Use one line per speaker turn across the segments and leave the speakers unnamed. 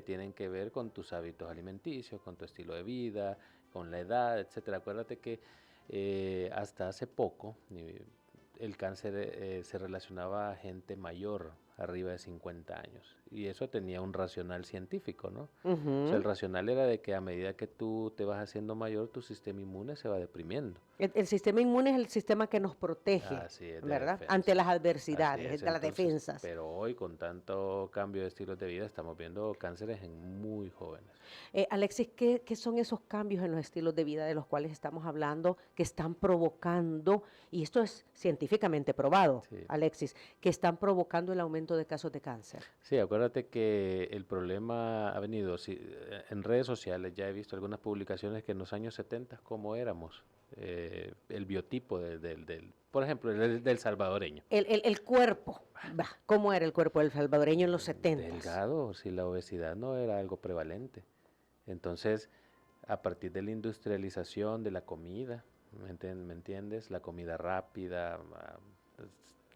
tienen que ver con tus hábitos alimenticios, con tu estilo de vida, con la edad, etcétera. Acuérdate que hasta hace poco el cáncer se relacionaba a gente mayor, arriba de 50 años, y eso tenía un racional científico, ¿no? O sea, el
Ujú.
racional era de que a medida que tú te vas haciendo mayor, tu sistema inmune se va deprimiendo.
El sistema inmune es el sistema que nos protege,
Así es, de
¿verdad? Ante
defensa.
las
Así
adversidades,
es,
de las
entonces,
defensas.
pero hoy con tanto cambio de estilos de vida estamos viendo cánceres en muy jóvenes.
Alexis, ¿qué son esos cambios en los estilos de vida de los cuales estamos hablando que están provocando, y esto es científicamente probado,
Sí.
Alexis, que están provocando el aumento de casos de cáncer?
Sí, acuérdate que el problema ha venido, en redes sociales ya he visto algunas publicaciones que en los años 70 cómo éramos, el biotipo por ejemplo, del salvadoreño.
El cuerpo, ¿cómo era el cuerpo del salvadoreño en los 70s?
Delgado, si la obesidad no era algo prevalente. Entonces, a partir de la industrialización de la comida, ¿me entiendes? La comida rápida,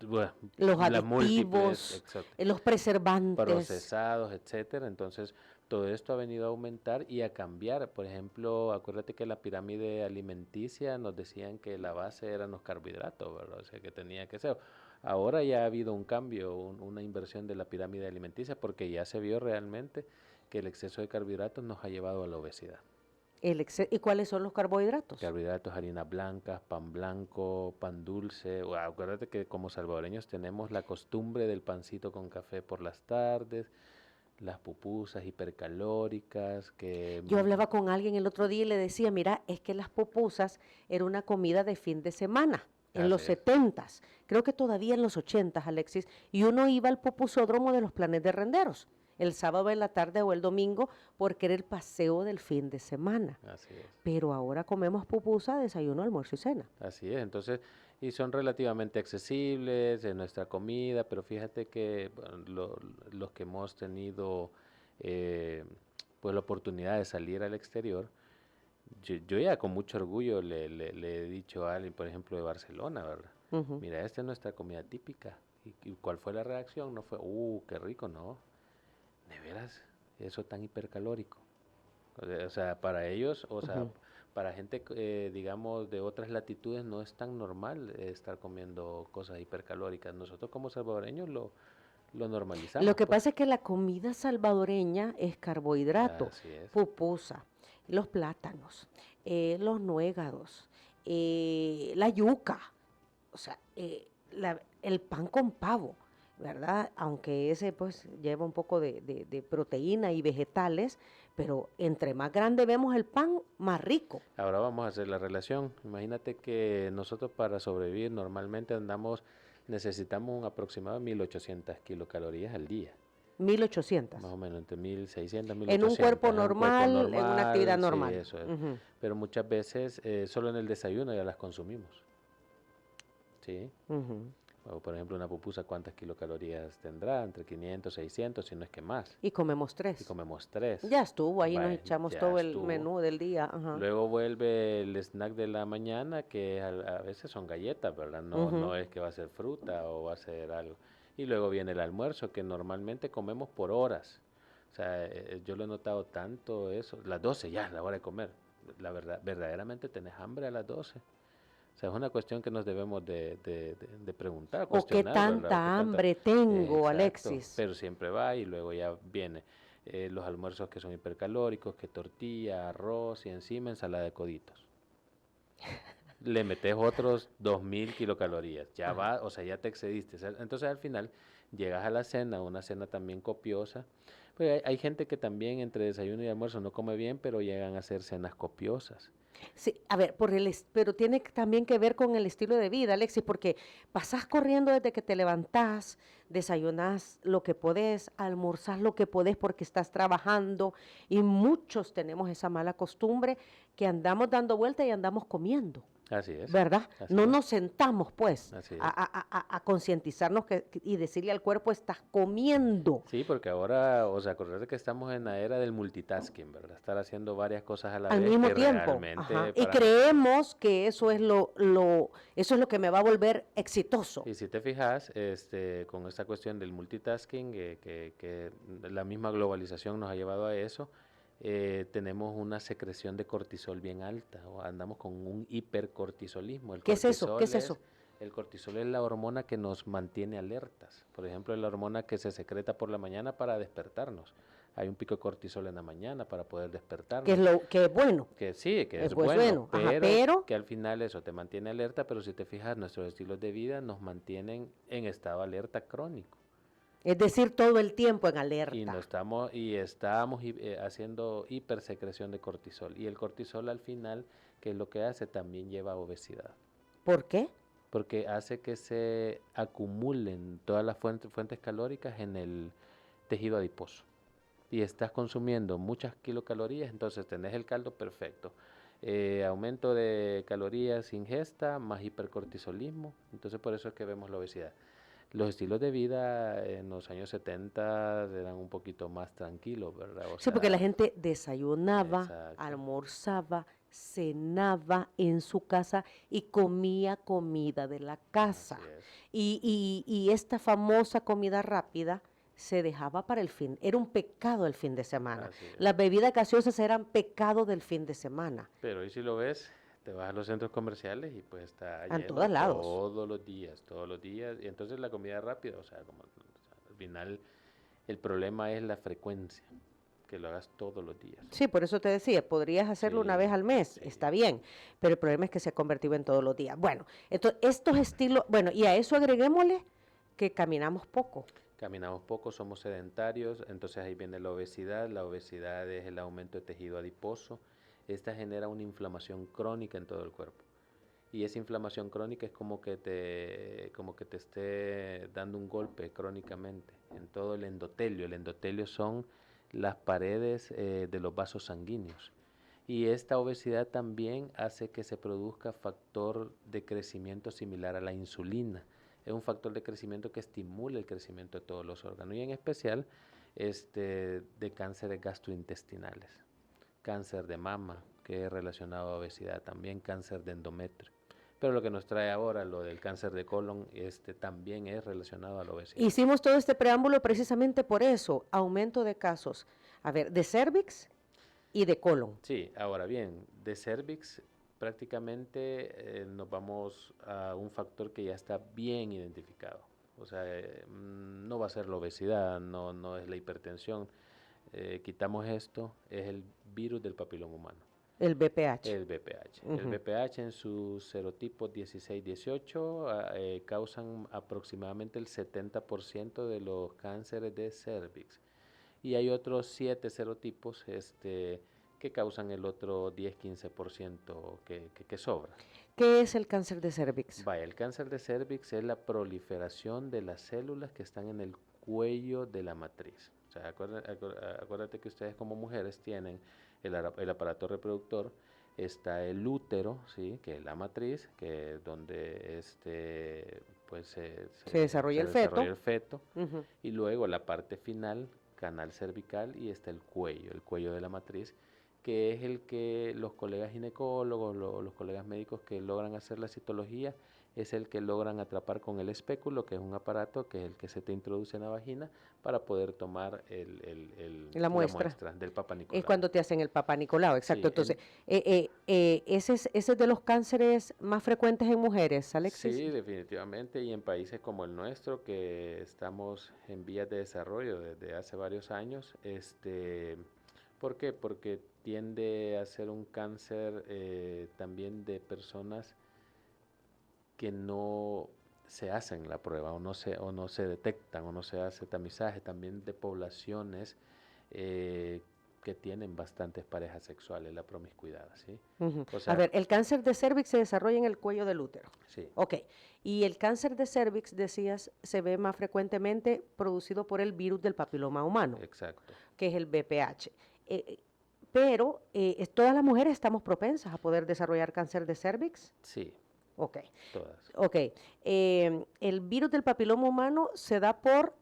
bueno,
Los
las múltiples,
aditivos, los preservantes.
procesados, etcétera. Entonces, todo esto ha venido a aumentar y a cambiar. Por ejemplo, acuérdate que la pirámide alimenticia nos decían que la base eran los carbohidratos, ¿verdad? O sea, que tenía que ser. Ahora ya ha habido un cambio, una inversión de la pirámide alimenticia porque ya se vio realmente que el exceso de carbohidratos nos ha llevado a la obesidad.
¿Y cuáles son los carbohidratos?
Carbohidratos, harinas blancas, pan blanco, pan dulce. Wow, acuérdate que como salvadoreños tenemos la costumbre del pancito con café por las tardes, las pupusas hipercalóricas, que
Yo hablaba con alguien el otro día y le decía, mira, es que las pupusas era una comida de fin de semana. En
así
los
es.
70s, creo que todavía en los 80s, Alexis, y uno iba al pupusódromo de los Planes de Renderos, el sábado en la tarde o el domingo, porque era el paseo del fin de semana.
Así es.
Pero ahora comemos pupusa, desayuno, almuerzo y cena.
Así es, entonces, y son relativamente accesibles en nuestra comida, pero fíjate que bueno, los que hemos tenido eh, pues la oportunidad de salir al exterior, yo ya con mucho orgullo le he dicho a alguien, por ejemplo, de Barcelona, ¿verdad?
Ujú.
Mira, esta es nuestra comida típica. ¿Y cuál fue la reacción? No fue, qué rico, no. De veras, eso tan hipercalórico. O sea, para ellos, o sea,
Ujú.
para gente, digamos, de otras latitudes no es tan normal estar comiendo cosas hipercalóricas. Nosotros como salvadoreños lo
Lo
normalizamos,
que
pues.
pasa es que la comida salvadoreña es carbohidrato,
Así es.
pupusa, los plátanos, los nuegados, la yuca, o sea, el pan con pavo, ¿verdad? Aunque ese pues lleva un poco de proteína y vegetales, pero entre más grande vemos el pan, más rico.
Ahora vamos a hacer la relación. Imagínate que nosotros para sobrevivir normalmente necesitamos un aproximado de 1800 kilocalorías al día. Más
1800.
o menos entre 1600
En un cuerpo
1800. En un cuerpo
normal, en una actividad
normal, sí,
normal.
eso es.
Ujú.
Pero muchas veces solo en el desayuno ya las consumimos. ¿Sí?
Ujú.
O por ejemplo, una pupusa, ¿cuántas kilocalorías tendrá? Entre 500, 600, si no es que más.
Y comemos
Y
3.
comemos 3.
Ya estuvo, ahí nos
Vale,
echamos
ya
todo el
estuvo.
menú del día. Ajá.
Luego vuelve el snack de la mañana, que a veces son galletas, ¿verdad? No,
Ujú.
no es que va a ser fruta o va a ser algo. Y luego viene el almuerzo, que normalmente comemos por horas. O sea, yo lo he notado tanto eso. Las 12 ya, la hora de comer. La verdad, verdaderamente tenés hambre a las 12. O sea, es una cuestión que nos debemos de preguntar,
¿O qué
cuestionar, ¿verdad? ¿Qué
tanta
tanta?
hambre tengo,
Exacto,
Alexis?
pero siempre va y luego ya viene los almuerzos que son hipercalóricos, que tortilla, arroz y encima ensalada de coditos. Le metes otros 2000 kilocalorías, ya
Ajá.
va, o sea, ya te excediste. Entonces al final llegas a la cena, una cena también copiosa. Pues hay gente que también entre desayuno y almuerzo no come bien, pero llegan a hacer cenas copiosas.
Sí, a ver, pero tiene también que ver con el estilo de vida, Alexis, porque pasás corriendo desde que te levantás, desayunás lo que podés, almorzás lo que podés porque estás trabajando y muchos tenemos esa mala costumbre que andamos dando vuelta y andamos comiendo. ¿verdad?
así
No
es,
nos sentamos, pues,
así es.
a concientizarnos y decirle al cuerpo, estás comiendo
Sí, porque ahora, o sea, acordate que estamos en la era del multitasking, ¿verdad? Estar haciendo varias cosas a la
al
vez
mismo
que
tiempo. Ajá.
realmente
Y
para nosotros.
creemos que eso es eso es lo que me va a volver exitoso.
Y si te fijas, con esta cuestión del multitasking, que la misma globalización nos ha llevado a eso, tenemos una secreción de cortisol bien alta, o andamos con un hipercortisolismo.
¿Qué es eso? ¿Qué es eso?
El cortisol es la hormona que nos mantiene alertas. Por ejemplo, es la hormona que se secreta por la mañana para despertarnos. Hay un pico de cortisol en la mañana para poder
¿Qué es
despertarnos.
lo que es bueno?
Que sí, que es
Pues
bueno,
bueno, ajá,
pero
pero
que al final eso te mantiene alerta, pero si te fijas, nuestros estilos de vida nos mantienen en estado de alerta crónico.
es decir, todo el tiempo en
Y no
alerta.
estamos haciendo hipersecreción de cortisol. Y el cortisol al final, ¿qué es lo que hace? También lleva a obesidad.
¿Por qué?
Porque hace que se acumulen todas las fuentes calóricas en el tejido adiposo. Y estás consumiendo muchas kilocalorías, entonces tenés el caldo perfecto. Aumento de calorías, ingesta, más hipercortisolismo, entonces por eso es que vemos la obesidad. Los estilos de vida en los años 70 eran un poquito más tranquilos, ¿verdad? O
Sí, porque la
sea,
gente desayunaba,
exacto,
almorzaba, cenaba en su casa y comía comida de la casa.
así es,
Y esta famosa comida rápida se dejaba para el fin. Era un pecado el fin de semana.
así es.
Las bebidas gaseosas eran pecado del fin de semana.
Pero hoy si lo ves, te vas a los centros comerciales y pues está
En
lleno
todos lados.
todos los días. Y entonces la comida rápida, o sea, al final el problema es la frecuencia, que lo hagas todos los días.
Sí, por eso te decía, podrías hacerlo una vez
Sí,
al mes,
sí.
está bien, pero el problema es que se ha convertido en todos los días. Bueno, entonces estos estilos, bueno, y a eso agreguémosle que caminamos poco.
Caminamos poco, somos sedentarios, entonces ahí viene la obesidad. La obesidad es el aumento de tejido adiposo. Esta genera una inflamación crónica en todo el cuerpo. Y esa inflamación crónica es como que te esté dando un golpe crónicamente en todo el endotelio. El endotelio son las paredes de los vasos sanguíneos. Y esta obesidad también hace que se produzca factor de crecimiento similar a la insulina. Es un factor de crecimiento que estimula el crecimiento de todos los órganos y en especial de cánceres gastrointestinales, cáncer de mama, que es relacionado a obesidad, también cáncer de endometrio. Pero lo que nos trae ahora, lo del cáncer de colon, también es relacionado a la obesidad.
Hicimos todo este preámbulo precisamente por eso, aumento de casos, a ver, de cervix y de colon.
Sí, ahora bien, de cervix prácticamente nos vamos a un factor que ya está bien identificado. O sea, no va a ser la obesidad, no es la hipertensión. Quitamos esto, es el virus del papiloma humano.
El BPH.
El BPH. El
Ujú.
BPH en sus serotipos 16-18 causan aproximadamente el 70% de los cánceres de cervix. Y hay otros 7 serotipos que causan el otro 10-15% que sobra.
¿Qué es el cáncer de cervix?
Vaya, el cáncer de cervix es la proliferación de las células que están en el cuello de la matriz. O sea, acuérdate que ustedes como mujeres tienen el aparato reproductor, está el útero, ¿sí? Que es la matriz, que es donde pues
Se desarrolla
se
el
desarrolla
feto.
el feto,
Ujú.
y luego la parte final, canal cervical, y está el cuello de la matriz, que es el que los colegas ginecólogos, los colegas médicos que logran hacer la citología, es el que logran atrapar con el espéculo, que es un aparato que es el que se te introduce en la vagina para poder tomar
La
la
muestra.
muestra del Papa
Es
Nicolau.
cuando te hacen el Papá Nicolau, exacto.
Sí,
Entonces, ese es de los cánceres más frecuentes en mujeres, Alexis.
sí, definitivamente, y en países como el nuestro, que estamos en vías de desarrollo desde hace varios años, ¿por qué? Porque tiende a ser un cáncer también de personas que no se hacen la prueba o no se detectan o no se hace tamizaje, también de poblaciones eh, que tienen bastantes parejas sexuales, la promiscuidad, ¿sí?
Ujú.
O
A
sea,
ver, el cáncer de cervix se desarrolla en el cuello del útero.
sí,
Ok. Y el cáncer de cervix, decías, se ve más frecuentemente producido por el virus del papiloma humano,
exacto.
que es el BPH. Eh, pero ¿todas las mujeres estamos propensas a poder desarrollar cáncer de cervix?
Sí,
Ok,
todas.
ok. El virus del papiloma humano se da por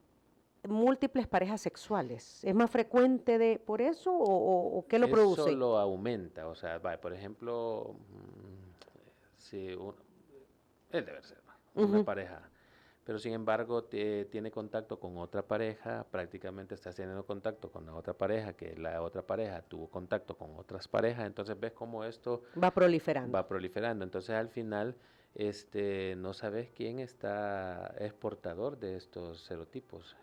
múltiples parejas sexuales. ¿Es más frecuente por eso o qué lo
Eso
produce?
lo aumenta, o sea, por ejemplo, si él debe ser una
Ujú.
pareja, pero sin embargo tiene contacto con otra pareja, prácticamente está teniendo contacto con la otra pareja, que la otra pareja tuvo contacto con otras parejas, entonces ves cómo esto
Va proliferando.
va proliferando. Entonces al final no sabes quién es portador de estos serotipos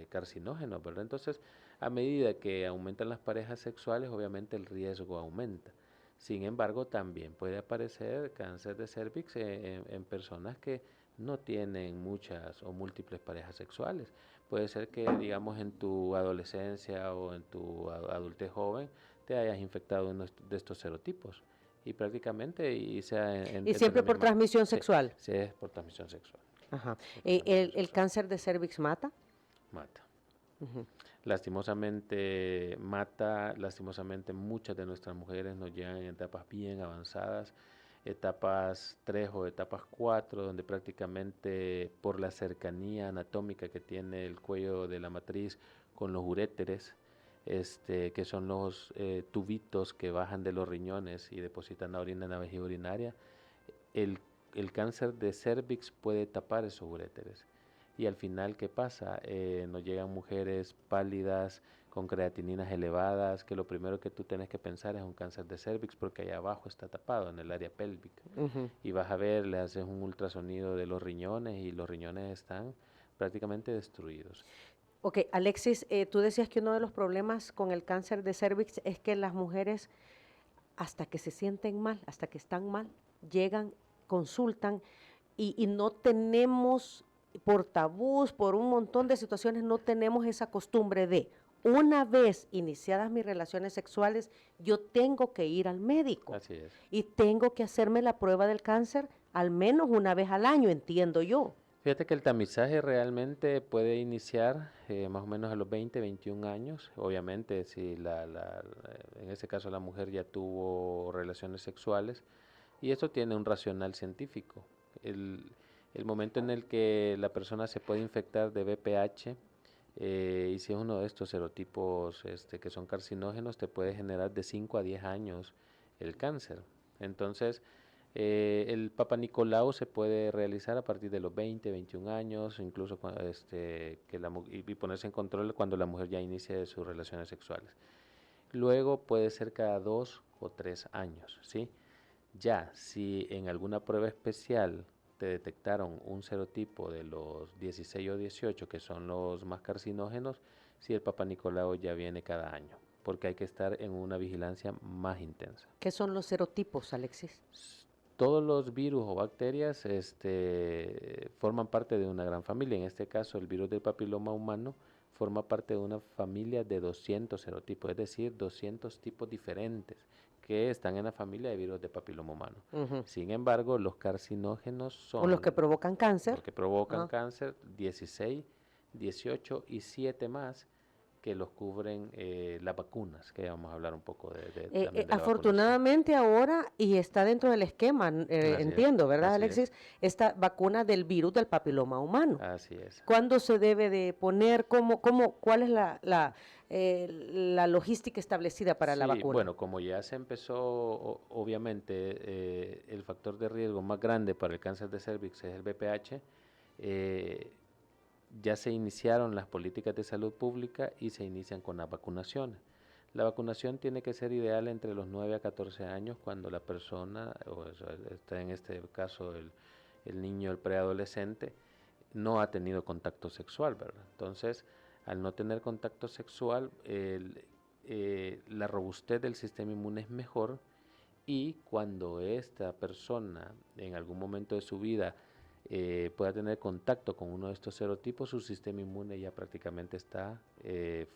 carcinógenos, ¿verdad? Entonces, a medida que aumentan las parejas sexuales, obviamente el riesgo aumenta. Sin embargo, también puede aparecer cáncer de cervix en personas que no tienen muchas o múltiples parejas sexuales. Puede ser que, digamos, en tu adolescencia o en tu adultez joven te hayas infectado uno de estos serotipos y prácticamente y sea
Y
entre la
siempre por
misma,
transmisión
sí,
sexual.
sí es por transmisión sexual,
Ajá.
por transmisión
El
sexual,
cáncer de cervix mata.
mata.
Ujú.
Lastimosamente mata, lastimosamente muchas de nuestras mujeres nos llegan en etapas bien avanzadas, etapas 3 o etapas 4 donde prácticamente por la cercanía anatómica que tiene el cuello de la matriz con los uréteres, que son los tubitos que bajan de los riñones y depositan la orina en la vejiga urinaria, el, el cáncer de cervix puede tapar esos uréteres. Y al final, ¿qué pasa? Nos llegan mujeres pálidas, con creatininas elevadas, que lo primero que tú tienes que pensar es un cáncer de cervix porque allá abajo está tapado, en el área pélvica.
Ujú.
Y vas a ver, le haces un ultrasonido de los riñones y los riñones están prácticamente destruidos.
Ok, Alexis, tú decías que uno de los problemas con el cáncer de cervix es que las mujeres, hasta que se sienten mal, hasta que están mal, llegan, consultan y no tenemos, por tabús, por un montón de situaciones, no tenemos esa costumbre de, una vez iniciadas mis relaciones sexuales, yo tengo que ir al médico
Así es.
y tengo que hacerme la prueba del cáncer al menos una vez al año, entiendo yo.
Fíjate que el tamizaje realmente puede iniciar más o menos a los 20, 21 años. Obviamente, si en ese caso la mujer ya tuvo relaciones sexuales, y eso tiene un racional científico. El, el momento en el que la persona se puede infectar de VPH, y si es uno de estos serotipos que son carcinógenos, te puede generar de 5 a 10 años el cáncer. Entonces, el Papa Nicolau se puede realizar a partir de los 20, 21 años, incluso y ponerse en control cuando la mujer ya inicie sus relaciones sexuales. Luego puede ser cada 2 o 3 años, ¿sí? Ya, si en alguna prueba especial te detectaron un serotipo de los 16 o 18, que son los más carcinógenos, si el Papa Nicolau ya viene cada año, porque hay que estar en una vigilancia más intensa.
¿Qué son los serotipos, Alexis?
Todos los virus o bacterias forman parte de una gran familia. En este caso, el virus del papiloma humano forma parte de una familia de 200 serotipos, es decir, 200 tipos diferentes que están en la familia de virus de papiloma humano.
Ujú.
Sin embargo, los carcinógenos
O los
son
que provocan cáncer.
los que provocan
Ah.
cáncer, 16, 18 y 7 más que los cubren las vacunas, que vamos a hablar un poco también de la vacunación.
Afortunadamente ahora, y está dentro del esquema,
Así es,
entiendo, ¿verdad,
así es,
Alexis? Esta vacuna del virus del papiloma humano.
así es.
¿Cuándo se debe de poner? ¿Cuál es la logística establecida para la
Sí,
vacuna?
bueno, como ya se empezó, obviamente, el factor de riesgo más grande para el cáncer de cervix es el VPH, eh, ya se iniciaron las políticas de salud pública y se inician con las vacunaciones. La vacunación tiene que ser ideal entre los 9 a 14 años cuando la persona, está en este caso el niño, el preadolescente, no ha tenido contacto sexual, ¿verdad? Entonces, al no tener contacto sexual, la robustez del sistema inmune es mejor y cuando esta persona en algún momento de su vida pueda tener contacto con uno de estos serotipos, su sistema inmune ya prácticamente está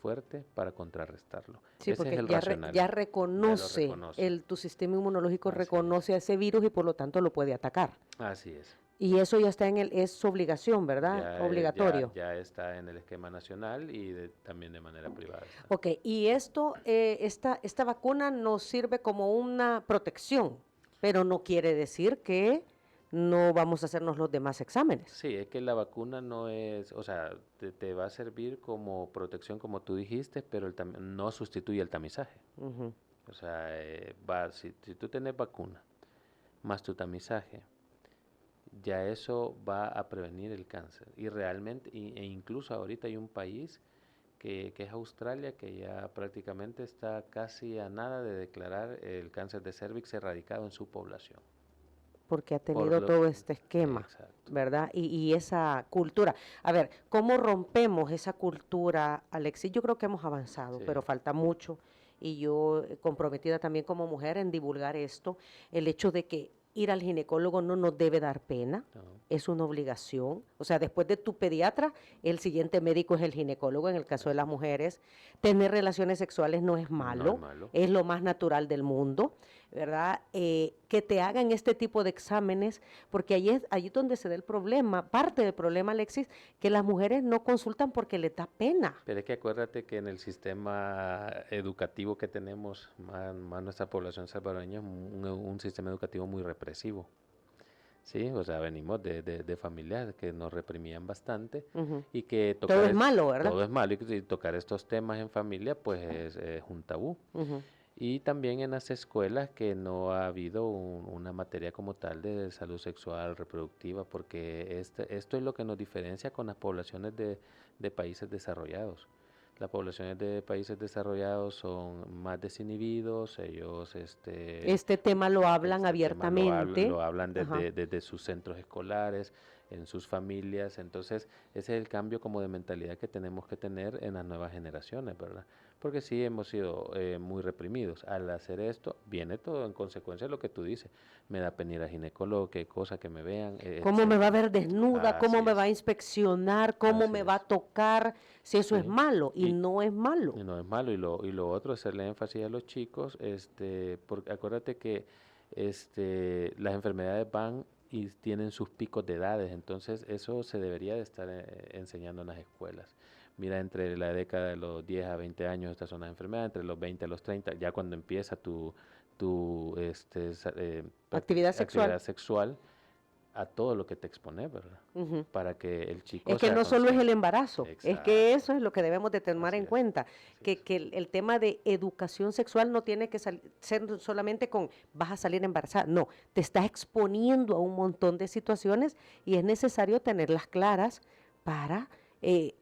fuerte para contrarrestarlo.
Sí,
Ese es
porque
el
ya
racional, ya lo
reconoce,
reconoce.
tu sistema inmunológico
Así es,
reconoce a ese virus y por lo tanto lo puede atacar.
así es.
Y eso ya está es su obligación, ¿verdad? Obligatorio.
Ya está en el esquema nacional y también de manera privada está.
Ok, y esta vacuna nos sirve como una protección, pero no quiere decir que no vamos a hacernos los demás exámenes.
Sí, es que la vacuna no es, o sea, te va a servir como protección, como tú dijiste, pero no sustituye el tamizaje.
Ujú.
O sea, si tú tienes vacuna más tu tamizaje, ya eso va a prevenir el cáncer. Y realmente, e incluso ahorita hay un país que es Australia, que ya prácticamente está casi a nada de declarar el cáncer de cervix erradicado en su población.
Porque ha
Por
tenido
lo,
todo este esquema,
exacto.
¿verdad? Y esa cultura. A ver, ¿cómo rompemos esa cultura, Alexis? Yo creo que hemos avanzado,
Sí,
pero falta mucho. Y yo comprometida también como mujer en divulgar esto, el hecho de que ir al ginecólogo no nos debe dar pena,
no,
es una obligación. O sea, después de tu pediatra, el siguiente médico es el ginecólogo, en el caso de
así
las
es.
mujeres. Tener relaciones sexuales no es
No es
malo,
malo.
es lo más natural del mundo. ¿Verdad? Que te hagan este tipo de exámenes, porque allí es donde se da el problema, parte del problema, Alexis, que las mujeres no consultan porque les da pena.
Pero es que acuérdate que en el sistema educativo que tenemos, más nuestra población salvadoreña, es un sistema educativo muy represivo. Sí, o sea, venimos de familias que nos reprimían bastante
Ujú.
y que
Todo es malo, ¿verdad?
todo es malo y que tocar estos temas en familia pues es un tabú.
Ujú.
Y también en las escuelas que no ha habido una materia como tal de salud sexual reproductiva, porque esto es lo que nos diferencia con las poblaciones de países desarrollados. Las poblaciones de países desarrollados son más desinhibidos, ellos
Este tema lo hablan
este tema
abiertamente.
lo hablan
Ajá.
desde sus centros escolares, en sus familias, entonces ese es el cambio como de mentalidad que tenemos que tener en las nuevas generaciones, ¿verdad? Porque sí hemos sido muy reprimidos. Al hacer esto, viene todo en consecuencia de lo que tú dices. Me da pena ir al ginecólogo, qué cosa que me vean,
¿Cómo me va a
etcétera.
ver desnuda? ¿Cómo
Así
me va
es,
a inspeccionar? ¿Cómo
así
me va a
es.
tocar? Si eso es
Sí.
malo, y
Y,
no es malo.
y no es malo. Y lo otro es hacerle énfasis a los chicos, porque acuérdate que las enfermedades van y tienen sus picos de edades, entonces eso se debería de estar enseñando en las escuelas. Mira, entre la década de los 10 a 20 años estas son las enfermedades, entre los 20 a los 30, ya cuando empieza
Actividad sexual.
actividad sexual, a todo lo que te expone, ¿verdad?
Ujú.
Para que el chico
Es que
sea
no solo es el
consciente.
embarazo, es que
Exacto,
eso es lo que debemos de tomar
así
en
es,
cuenta,
así es.
que el tema de educación sexual no tiene que ser solamente con vas a salir embarazada, no, te estás exponiendo a un montón de situaciones y es necesario tenerlas claras para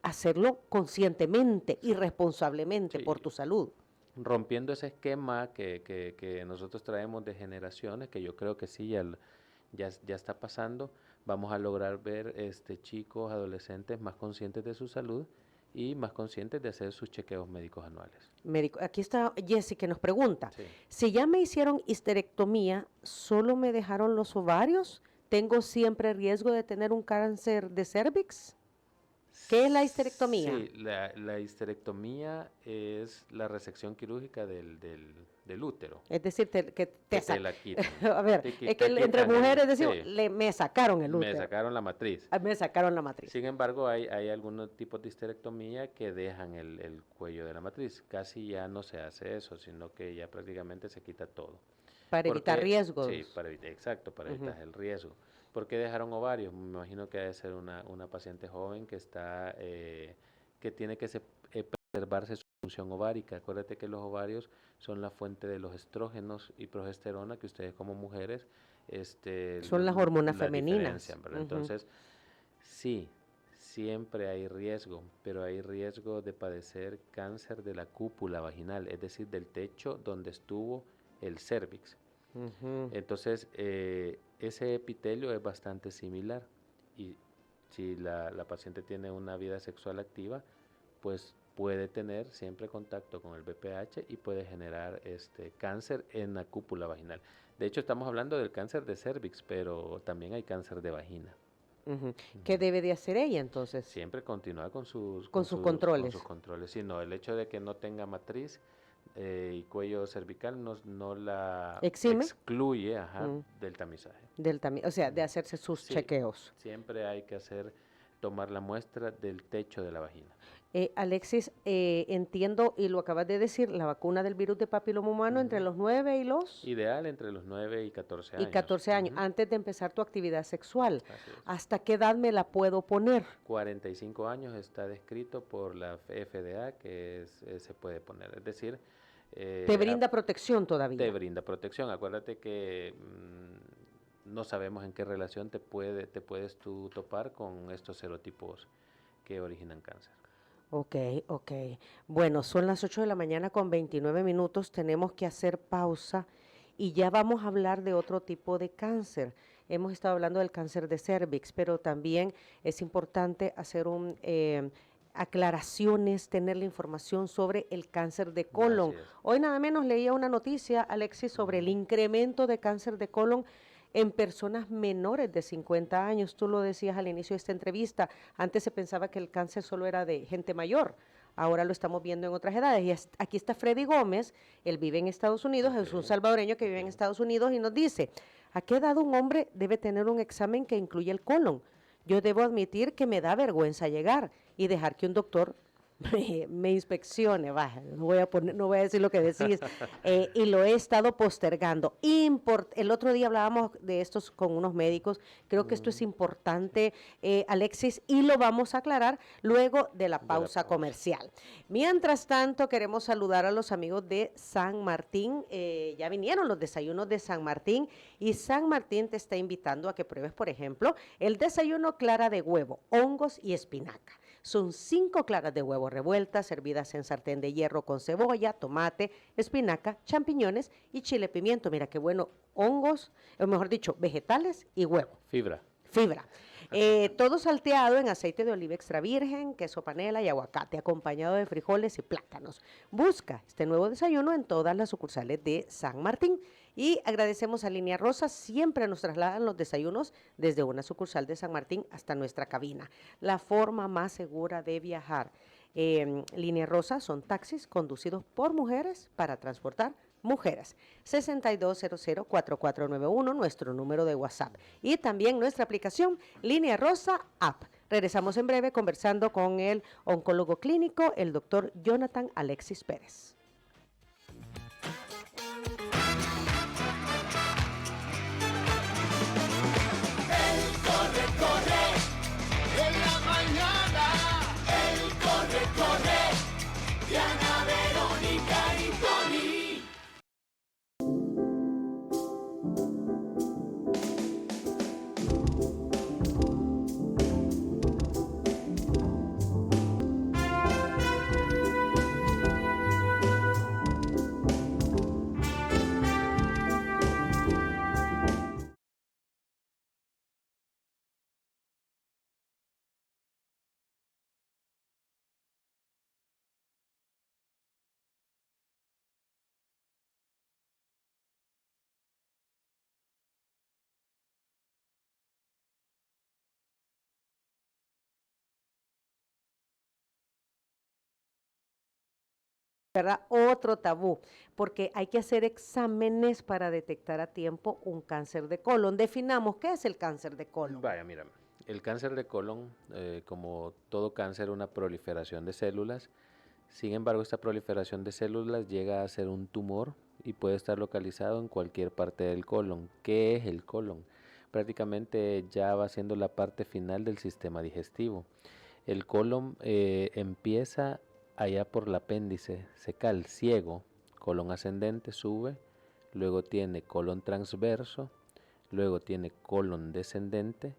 hacerlo conscientemente y
Sí,
responsablemente
sí,
por tu salud.
rompiendo ese esquema que nosotros traemos de generaciones, que yo creo que sí, ya está pasando, vamos a lograr ver chicos, adolescentes más conscientes de su salud y más conscientes de hacer sus chequeos médicos anuales.
Médico. Aquí está Jessy que nos pregunta,
Sí.
si ya me hicieron histerectomía, ¿solo me dejaron los ovarios? ¿Tengo siempre riesgo de tener un cáncer de cervix? ¿Qué es la histerectomía?
Sí, la histerectomía es la resección quirúrgica del útero,
Es decir, que
que te la quitan.
a ver, es que
Te
entre
quitan
mujeres decimos,
sí,
me sacaron el
me
útero,
sacaron la matriz.
me sacaron la matriz.
Sin embargo, hay algunos tipos de histerectomía que dejan el cuello de la matriz. Casi ya no se hace eso, sino que ya prácticamente se quita todo.
Para evitar
Porque, sí,
riesgos.
exacto, para
Ujú.
evitar el riesgo. ¿Por qué dejaron ovarios? Me imagino que debe ser una paciente joven que tiene que preservarse su función ovárica. Acuérdate que los ovarios son la fuente de los estrógenos y progesterona que ustedes como mujeres
Son las hormonas
la
femeninas.
diferencian, ¿verdad?
Ujú.
Entonces, sí, siempre hay riesgo, pero hay riesgo de padecer cáncer de la cúpula vaginal, es decir, del techo donde estuvo el cérvix.
Ujú.
Entonces, ese epitelio es bastante similar y si la paciente tiene una vida sexual activa, pues puede tener siempre contacto con el BPH y puede generar cáncer en la cúpula vaginal. De hecho, estamos hablando del cáncer de cervix, pero también hay cáncer de vagina.
Ujú. ¿Qué
Ujú.
debe de hacer ella entonces?
Siempre continúa
Con sus
con sus
controles.
controles, sino el hecho de que no tenga matriz y cuello cervical no la
¿Exime?
excluye, ajá,
Mm,
del tamizaje.
o sea, de
Ujú.
hacerse sus
Sí,
chequeos.
siempre hay que tomar la muestra del techo de la vagina.
Alexis, entiendo, y lo acabas de decir, la vacuna del virus de papiloma humano entre
Ujú.
los 9 y los
Ideal entre los 9 y 14
y
años.
14 años,
Ujú.
antes de empezar tu actividad sexual.
Así es.
¿Hasta qué edad me la puedo poner?
45 años está descrito por la FDA que se puede poner. Es decir,
¿Te
eh, a-
brinda protección
te
todavía?
brinda protección. Acuérdate que no sabemos en qué relación te puedes tú topar con estos serotipos que originan cáncer.
Ok, ok. Bueno, son las 8 de la mañana con 29 minutos. Tenemos que hacer pausa y ya vamos a hablar de otro tipo de cáncer. Hemos estado hablando del cáncer de cervix, pero también es importante hacer aclaraciones, tener la información sobre el cáncer de
Así
colon.
es.
Hoy nada menos leía una noticia, Alexis, sobre el
Ujú.
incremento de cáncer de colon en personas menores de 50 años. Tú lo decías al inicio de esta entrevista. Antes se pensaba que el cáncer solo era de gente mayor. Ahora lo estamos viendo en otras edades. Y aquí está Freddy Gómez, él vive en Estados Unidos,
Ok,
es un salvadoreño que vive en
ok.
Estados Unidos y nos dice, ¿a qué edad un hombre debe tener un examen que incluye el colon? Yo debo admitir que me da vergüenza llegar y dejar que un doctor me inspeccione, no voy a decir lo que decís, y lo he estado postergando. El otro día hablábamos de estos con unos médicos, creo que esto es
Sí,
importante, Alexis, y lo vamos a aclarar luego de la
de la
pausa
pausa.
comercial. Mientras tanto, queremos saludar a los amigos de San Martín, ya vinieron los desayunos de San Martín, y San Martín te está invitando a que pruebes, por ejemplo, el desayuno clara de huevo, hongos y espinaca. Son 5 claras de huevo revueltas, servidas en sartén de hierro con cebolla, tomate, espinaca, champiñones y chile pimiento. Mira qué bueno, hongos, o mejor dicho, vegetales y huevo.
Fibra.
Fibra. Todo salteado en aceite de oliva extra virgen, queso panela y aguacate, acompañado de frijoles y plátanos. Busca este nuevo desayuno en todas las sucursales de San Martín. Y agradecemos a Línea Rosa, siempre nos trasladan los desayunos desde una sucursal de San Martín hasta nuestra cabina. La forma más segura de viajar. Línea Rosa son taxis conducidos por mujeres para transportar mujeres. 6200-4491, nuestro número de WhatsApp. Y también nuestra aplicación Línea Rosa App. Regresamos en breve conversando con el oncólogo clínico, el doctor Jonathan Alexis Pérez.
En la mañana, él corre, Diana, Verónica y Tony.
¿Verdad? Otro tabú, porque hay que hacer exámenes para detectar a tiempo un cáncer de colon. Definamos qué es el cáncer de colon.
Vaya, mira, el cáncer de colon, como todo cáncer, una proliferación de células. Sin embargo, esta proliferación de células llega a ser un tumor y puede estar localizado en cualquier parte del colon. ¿Qué es el colon? Prácticamente ya va siendo la parte final del sistema digestivo. El colon empieza allá por el apéndice secal, ciego, colon ascendente, sube, luego tiene colon transverso, luego tiene colon descendente,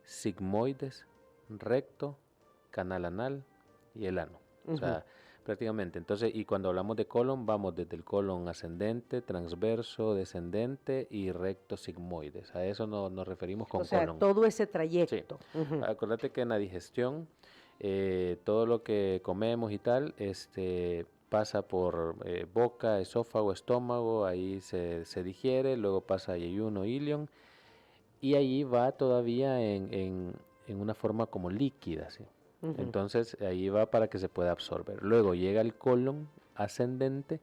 sigmoides, recto, canal anal y el ano. O sea, prácticamente. Entonces, y cuando hablamos de colon, vamos desde el colon ascendente, transverso, descendente y recto sigmoides. A eso nos referimos
O
con
sea,
colon.
todo ese
Sí.
trayecto. Ujú.
Acuérdate que en la digestión, todo lo que comemos y tal, pasa por boca, esófago, estómago, ahí se digiere, luego pasa a yeyuno, ilion, y ahí va todavía en una forma como líquida, ¿sí?
Ujú.
Entonces ahí va para que se pueda absorber. Luego llega el colon ascendente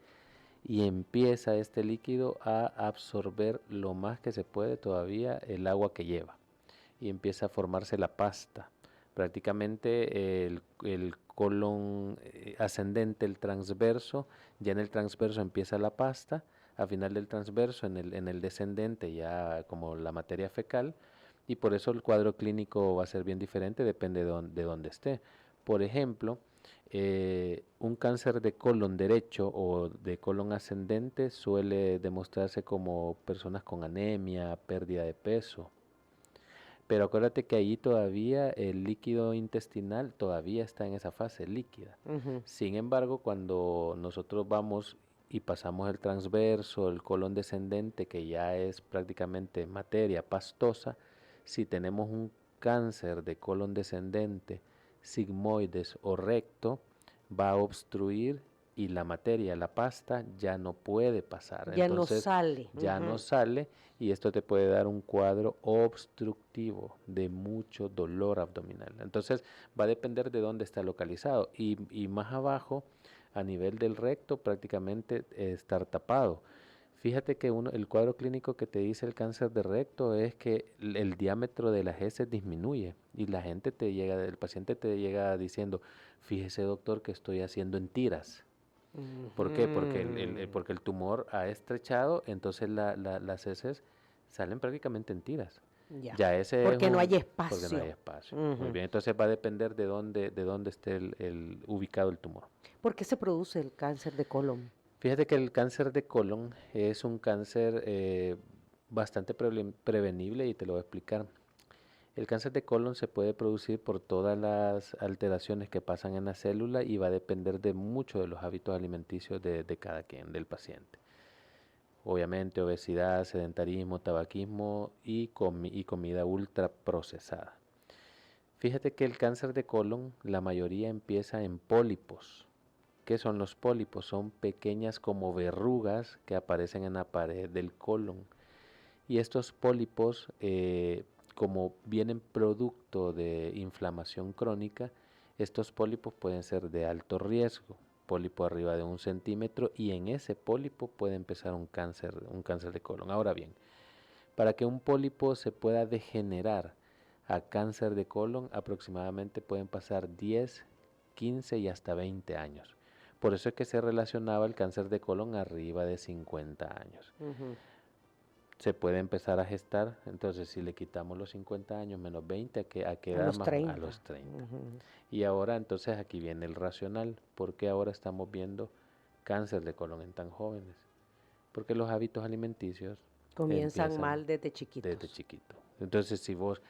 y empieza este líquido a absorber lo más que se puede todavía el agua que lleva y empieza a formarse la pasta. Prácticamente el colon ascendente, el transverso, ya en el transverso empieza la pasta, al final del transverso en el descendente ya como la materia fecal, y por eso el cuadro clínico va a ser bien diferente, depende de dónde esté. Por ejemplo, un cáncer de colon derecho o de colon ascendente suele demostrarse como personas con anemia, pérdida de peso. Pero acuérdate que ahí todavía el líquido intestinal todavía está en esa fase líquida.
Ujú.
Sin embargo, cuando nosotros vamos y pasamos el transverso, el colon descendente, que ya es prácticamente materia pastosa, si tenemos un cáncer de colon descendente, sigmoides o recto, va a obstruir y la materia, la pasta, ya no puede pasar.
Ya no
Entonces
sale.
ya no
Ujú.
sale y esto te puede dar un cuadro obstructivo de mucho dolor abdominal. Entonces va a depender de dónde está localizado y más abajo, a nivel del recto, prácticamente estar tapado. Fíjate que el cuadro clínico que te dice el cáncer de recto es que el diámetro de las heces disminuye y el paciente te llega diciendo, fíjese doctor que estoy haciendo en tiras. ¿Por qué?
Ujú.
Porque el tumor ha estrechado, entonces las heces salen prácticamente en tiras.
Ya.
Ya ese es
Porque no hay
porque no hay
espacio.
espacio. Muy
Ujú.
bien, entonces va a depender de dónde esté ubicado el tumor.
¿Por qué se produce el cáncer de colon?
Fíjate que el cáncer de colon es un cáncer bastante prevenible y te lo voy a explicar. El cáncer de colon se puede producir por todas las alteraciones que pasan en la célula y va a depender de mucho de los hábitos alimenticios de cada quien, del paciente. Obviamente obesidad, sedentarismo, tabaquismo y comida ultraprocesada. Fíjate que el cáncer de colon, la mayoría empieza en pólipos. ¿Qué son los pólipos? Son pequeñas como verrugas que aparecen en la pared del colon. Y estos pólipos, como vienen producto de inflamación crónica, estos pólipos pueden ser de alto riesgo, pólipo arriba de 1 centímetro, y en ese pólipo puede empezar un cáncer de colon. Ahora bien, para que un pólipo se pueda degenerar a cáncer de colon, aproximadamente pueden pasar 10, 15 y hasta 20 años. Por eso es que se relacionaba el cáncer de colon arriba de 50 años.
Ujú.
Se puede empezar a gestar, entonces si le quitamos los 50 años menos 20, ¿a qué
A
edad
los
más? A
30.
los 30.
Ujú.
Y ahora entonces aquí viene el racional. ¿Por qué ahora estamos viendo cáncer de colon en tan jóvenes? Porque los hábitos alimenticios
Comienzan
empiezan
mal desde
desde
chiquitos.
chiquito. Entonces si vos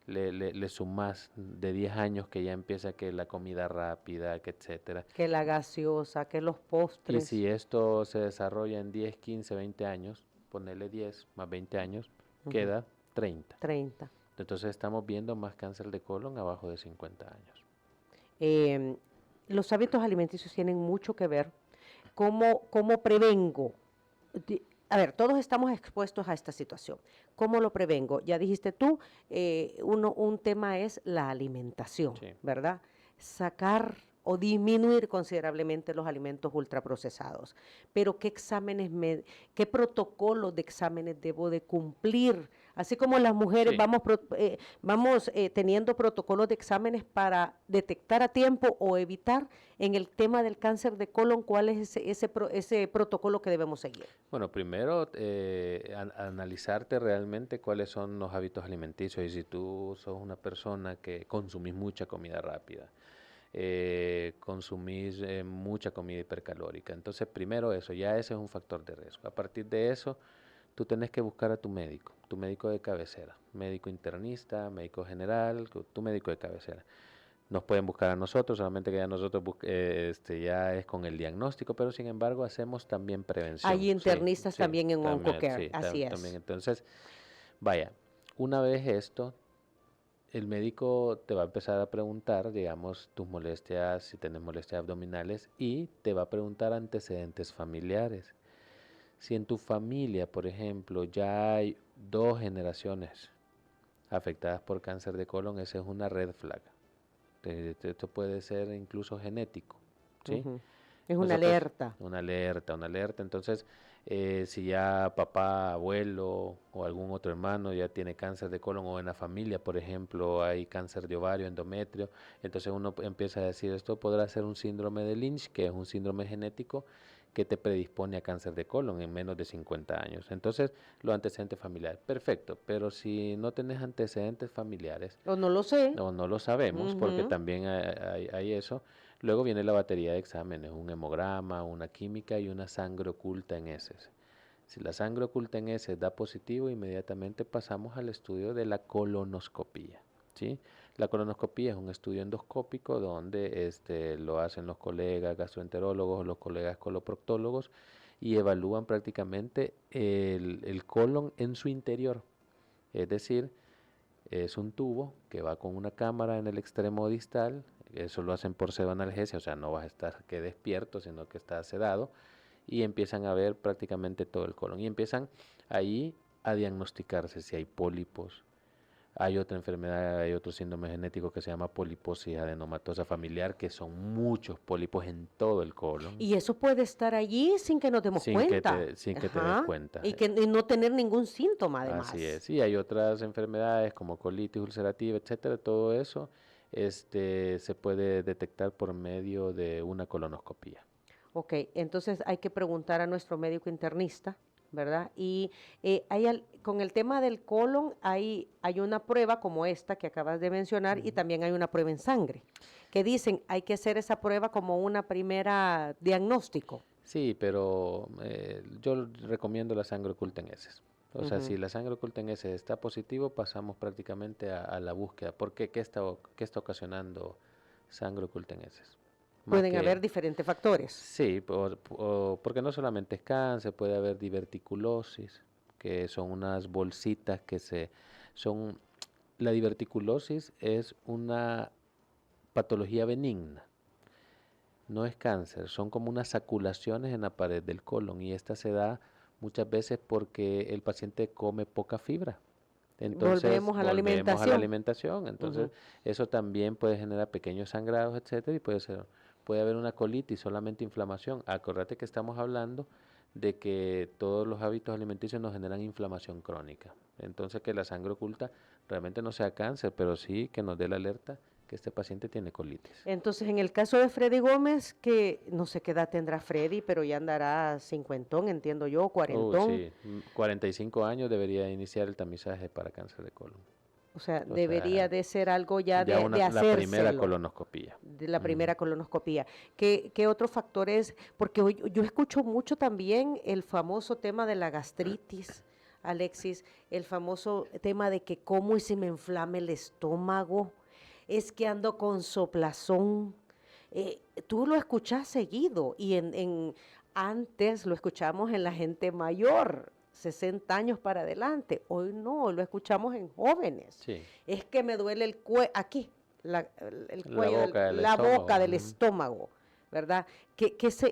le sumás de 10 años que ya empieza que la comida rápida, que etcétera,
Que la gaseosa, que los
y si
postres.
esto se desarrolla en 10, 15, 20 años, ponerle 10 más 20 años,
Ujú.
queda 30.
30.
Entonces estamos viendo más cáncer de colon abajo de 50 años.
Em, los hábitos alimenticios tienen mucho que ver. ¿Cómo prevengo? A ver, todos estamos expuestos a esta situación. ¿Cómo lo prevengo? Ya dijiste tú, un tema es la alimentación,
Sí.
¿verdad? Sacar o disminuir considerablemente los alimentos ultraprocesados. Pero qué protocolos de exámenes debo de cumplir? Así como las mujeres
Sí.
vamos teniendo protocolos de exámenes para detectar a tiempo o evitar en el tema del cáncer de colon, ¿cuál es ese protocolo que debemos seguir?
Bueno, primero analizarte realmente cuáles son los hábitos alimenticios y si tú sos una persona que consumís mucha comida rápida, consumís mucha comida hipercalórica. Entonces, primero eso, ya ese es un factor de riesgo. A partir de eso, tú tenés que buscar a tu médico de cabecera, médico internista, médico general, tu médico de cabecera. Nos pueden buscar a nosotros, solamente que ya nosotros ya es con el diagnóstico, pero sin embargo hacemos también prevención.
Hay internistas
Sí,
también en
también,
OncoCare,
sí,
así
también.
es.
Entonces, vaya, una vez esto, el médico te va a empezar a preguntar, digamos, tus molestias, si tienes molestias abdominales, y te va a preguntar antecedentes familiares. Si en tu familia, por ejemplo, ya hay 2 generaciones afectadas por cáncer de colon, esa es una red flag. Esto puede ser incluso genético, ¿sí?
Ujú. Es una
Nosotros,
alerta.
una alerta, una alerta. Entonces, si ya papá, abuelo o algún otro hermano ya tiene cáncer de colon o en la familia, por ejemplo, hay cáncer de ovario, endometrio, entonces uno empieza a decir, esto podrá ser un síndrome de Lynch, que es un síndrome genético que te predispone a cáncer de colon en menos de 50 años. Entonces, los antecedentes familiares, perfecto, pero si no tenés antecedentes familiares,
O no lo sé.
no lo sabemos, porque
Ujú.
también hay eso. Luego viene la batería de exámenes, un hemograma, una química y una sangre oculta en heces. Si la sangre oculta en heces da positivo, inmediatamente pasamos al estudio de la colonoscopía, ¿sí? La colonoscopía es un estudio endoscópico donde lo hacen los colegas gastroenterólogos, los colegas coloproctólogos y evalúan prácticamente el colon en su interior. Es decir, es un tubo que va con una cámara en el extremo distal, eso lo hacen por pseudoanalgesia, o sea, no vas a estar que despierto, sino que estás sedado, y empiezan a ver prácticamente todo el colon. Y empiezan ahí a diagnosticarse si hay pólipos. Hay otra enfermedad, hay otro síndrome genético que se llama poliposis adenomatosa familiar, que son muchos pólipos en todo el colon,
Y eso puede estar allí sin que nos demos cuenta.
sin que te des
Ajá.
cuenta.
Y no tener ningún síntoma,
Así
además.
es. Y hay otras enfermedades como colitis ulcerativa, etcétera. Todo eso se puede detectar por medio de una colonoscopía.
Ok, entonces hay que preguntar a nuestro médico internista, ¿verdad? Y con el tema del colon hay una prueba como esta que acabas de mencionar y también hay una prueba en sangre, que dicen hay que hacer esa prueba como una primera diagnóstico.
Sí, pero yo recomiendo la sangre oculta en heces. O sea,
Ujú.
si la sangre oculta en heces está positivo, pasamos prácticamente a la búsqueda. ¿Por qué? ¿Qué está ocasionando sangre oculta en heces? Más
Pueden
que,
haber diferentes factores.
sí, porque no solamente es cáncer, puede haber diverticulosis, que son unas bolsitas son, la diverticulosis es una patología benigna. No es cáncer, son como unas saculaciones en la pared del colon y esta se da muchas veces porque el paciente come poca fibra. Entonces
Volvemos a la
volvemos a la
alimentación.
alimentación. Entonces
Ujú.
eso también puede generar pequeños sangrados, etcétera, y puede haber una colitis, solamente inflamación. Acordate que estamos hablando de que todos los hábitos alimenticios nos generan inflamación crónica. Entonces que la sangre oculta realmente no sea cáncer, pero sí que nos dé la alerta que este paciente tiene colitis.
Entonces, en el caso de Freddy Gómez, que no sé qué edad tendrá Freddy, pero ya andará cincuentón, entiendo yo, cuarentón.
Sí, 45 años debería iniciar el tamizaje para cáncer de colon.
O sea,
O
debería
sea,
de ser algo ya
ya
de
la primera
hacérselo,
colonoscopía.
de la
Ujú.
primera colonoscopía. ¿Qué otro factor es? Porque yo escucho mucho también el famoso tema de la gastritis, Alexis, el famoso tema de que cómo y si me inflame el estómago, es que ando con soplazón. Tú lo escuchás seguido y antes lo escuchamos en la gente mayor, 60 años para adelante. Hoy no, lo escuchamos en jóvenes.
Sí,
Es que me duele el cuello, aquí, el
la
cuello,
boca del
la boca
estómago.
del
Ujú.
estómago, ¿verdad?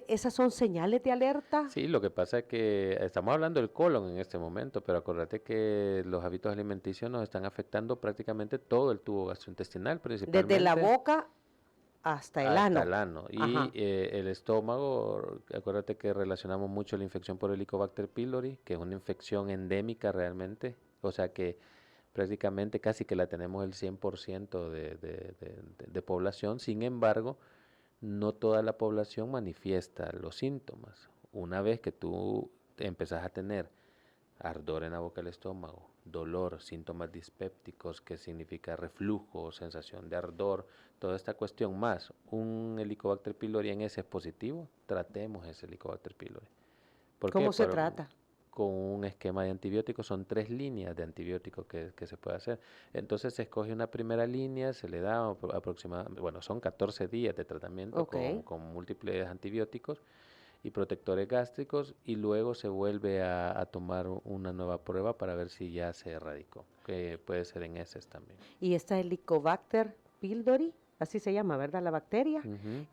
¿Esas son señales de alerta?
Sí, lo que pasa es que estamos hablando del colon en este momento, pero acuérdate que los hábitos alimenticios nos están afectando prácticamente todo el tubo gastrointestinal,
Desde la
principalmente
boca hasta el
hasta
ano.
el ano. Y
Ajá.
el estómago, acuérdate que relacionamos mucho la infección por Helicobacter pylori, que es una infección endémica realmente, o sea que prácticamente casi que la tenemos el 100% de población. Sin embargo, no toda la población manifiesta los síntomas. Una vez que tú empezás a tener ardor en la boca del estómago, dolor, síntomas dispépticos, que significa reflujo, sensación de ardor, toda esta cuestión más un Helicobacter pylori en ese es positivo, tratemos ese Helicobacter pylori. ¿Por qué?
¿Cómo se trata?
Con un esquema de antibióticos, son 3 líneas de antibióticos que se puede hacer. Entonces se escoge una primera línea, se le da aproximadamente, bueno, son 14 días de tratamiento
Ok.
con múltiples antibióticos y protectores gástricos y luego se vuelve a tomar una nueva prueba para ver si ya se erradicó, que puede ser en heces también.
Y esta Helicobacter pylori, así se llama, ¿verdad? La bacteria,
Ujú.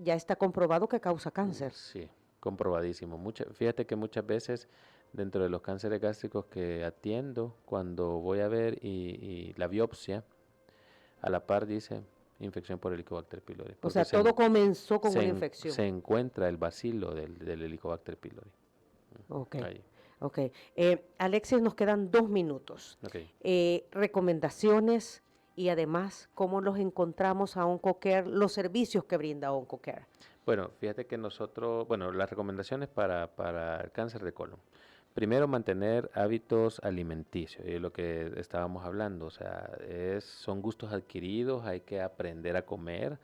ya está comprobado que causa cáncer.
Sí, comprobadísimo. Fíjate que muchas veces dentro de los cánceres gástricos que atiendo, cuando voy a ver y la biopsia, a la par dice infección por Helicobacter pylori.
O
Porque
sea, todo comenzó con una infección.
se encuentra el bacilo del Helicobacter pylori.
Ok,
Ahí.
ok. Alexis, nos quedan 2 minutos.
Ok.
Recomendaciones y además, ¿cómo los encontramos a OncoCare, los servicios que brinda OncoCare?
Bueno, fíjate que nosotros, bueno, las recomendaciones para el cáncer de colon. Primero, mantener hábitos alimenticios, y es lo que estábamos hablando, o sea, son gustos adquiridos, hay que aprender a comer.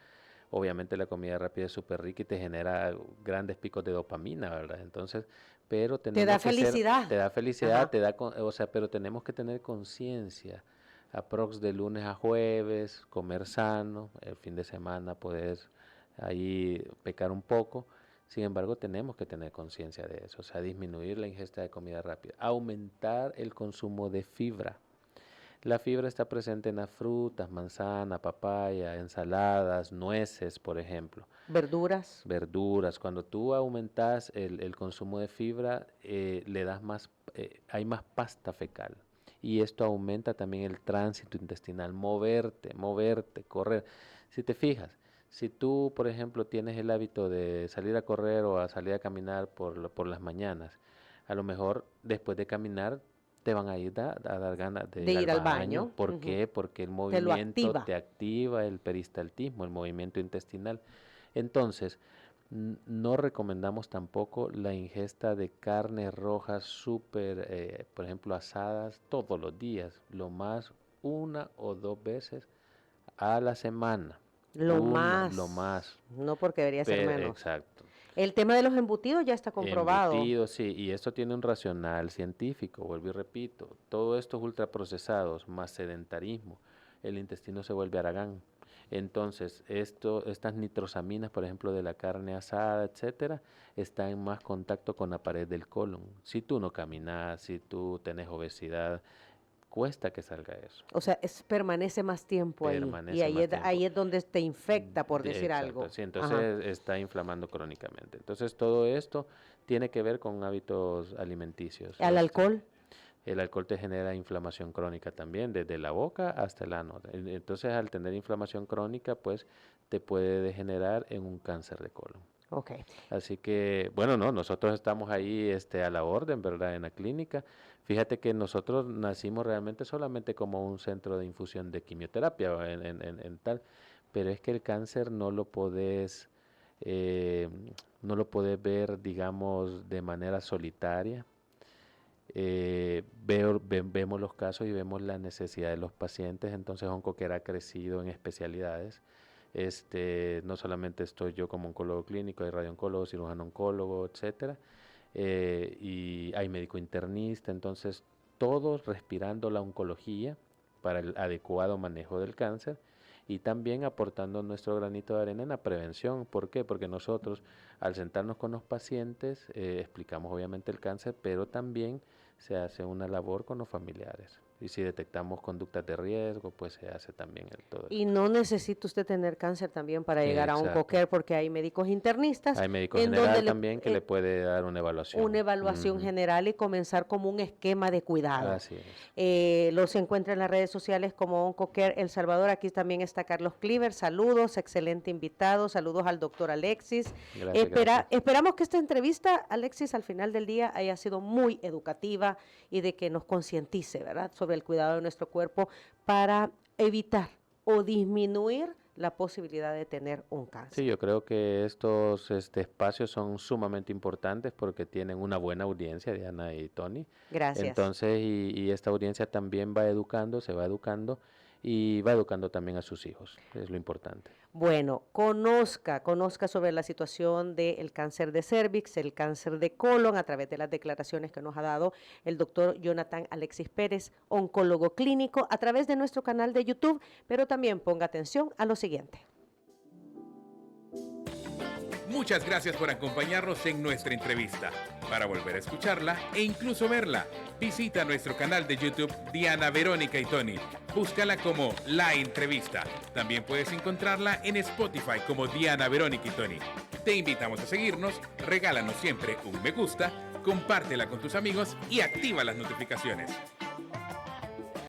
Obviamente la comida rápida es súper rica y te genera grandes picos de dopamina, ¿verdad? Entonces, pero tenemos
da
que ser-
felicidad.
te da felicidad,
Ajá.
o sea, pero tenemos que tener conciencia. Aprox de lunes a jueves, comer sano, el fin de semana poder ahí pecar un poco. Sin embargo, tenemos que tener conciencia de eso, o sea, disminuir la ingesta de comida rápida, aumentar el consumo de fibra. La fibra está presente en las frutas, manzana, papaya, ensaladas, nueces, por ejemplo,
Verduras.
verduras. Cuando tú aumentas el consumo de fibra, le das más, hay más pasta fecal. Y esto aumenta también el tránsito intestinal, moverte, correr. Si te fijas, si tú, por ejemplo, tienes el hábito de salir a correr o a salir a caminar por las mañanas, a lo mejor después de caminar te van a ir a dar ganas de
De ir al baño.
¿Por
Ujú.
qué? Porque el
Te lo
movimiento
activa.
te activa el peristaltismo, el movimiento intestinal. Entonces, no recomendamos tampoco la ingesta de carnes rojas súper, por ejemplo, asadas todos los días, lo más 1 o 2 veces a la semana.
Lo
Lo más.
No porque debería ser menos.
Exacto.
El tema de los embutidos ya está comprobado.
Embutidos, sí, y esto tiene un racional científico, vuelvo y repito, todo estos ultraprocesados más sedentarismo, el intestino se vuelve haragán. Entonces, estas nitrosaminas, por ejemplo, de la carne asada, etcétera, están en más contacto con la pared del colon. Si tú no caminas, si tú tenés obesidad, cuesta que salga eso.
O sea, permanece más tiempo ahí.
Permanece
Y ahí
más
es,
tiempo.
ahí es donde te infecta, por decir
Exacto,
algo.
sí,
Ajá.
entonces está inflamando crónicamente. Entonces, todo esto tiene que ver con hábitos alimenticios.
¿Al alcohol?
El alcohol te genera inflamación crónica también, desde la boca hasta el ano. Entonces, al tener inflamación crónica, pues te puede degenerar en un cáncer de colon.
Ok.
Así que, bueno, no, nosotros estamos ahí a la orden, ¿verdad? En la clínica. Fíjate que nosotros nacimos realmente solamente como un centro de infusión de quimioterapia en tal, pero es que el cáncer no lo podés ver, digamos, de manera solitaria. Vemos los casos y vemos la necesidad de los pacientes, entonces OncoCare ha crecido en especialidades. No solamente estoy yo como oncólogo clínico, hay radiooncólogo, cirujano oncólogo, etcétera, y hay médico internista, entonces todos respirando la oncología para el adecuado manejo del cáncer y también aportando nuestro granito de arena en la prevención. ¿Por qué? Porque nosotros al sentarnos con los pacientes explicamos obviamente el cáncer, pero también se hace una labor con los familiares. Y si detectamos conductas de riesgo, pues se hace también todo
Y
esto.
no necesita usted tener cáncer también para llegar a
Exacto.
OncoCare porque hay médicos internistas.
Hay médico
en
general
donde
también que le puede dar una evaluación.
una evaluación
Ujú.
general y comenzar como un esquema de cuidado.
Así es.
Los encuentra en las redes sociales como OncoCare El Salvador. Aquí también está Carlos Cliver. Saludos, excelente invitado. Saludos al doctor Alexis.
Gracias.
Esperamos que esta entrevista, Alexis, al final del día haya sido muy educativa y de que nos concientice, ¿verdad?, sobre el cuidado de nuestro cuerpo para evitar o disminuir la posibilidad de tener un cáncer.
Sí, yo creo que estos espacios son sumamente importantes porque tienen una buena audiencia, Diana y Tony.
Gracias.
Entonces, y esta audiencia también va educando, se va educando y va educando también a sus hijos, es lo importante.
Bueno, conozca sobre la situación del cáncer de cervix, el cáncer de colon, a través de las declaraciones que nos ha dado el doctor Jonathan Alexis Pérez, oncólogo clínico, a través de nuestro canal de YouTube, pero también ponga atención a lo siguiente.
Muchas gracias por acompañarnos en nuestra entrevista. Para volver a escucharla e incluso verla, visita nuestro canal de YouTube Diana, Verónica y Tony. Búscala como La Entrevista. También puedes encontrarla en Spotify como Diana, Verónica y Tony. Te invitamos a seguirnos, regálanos siempre un me gusta, compártela con tus amigos y activa las notificaciones.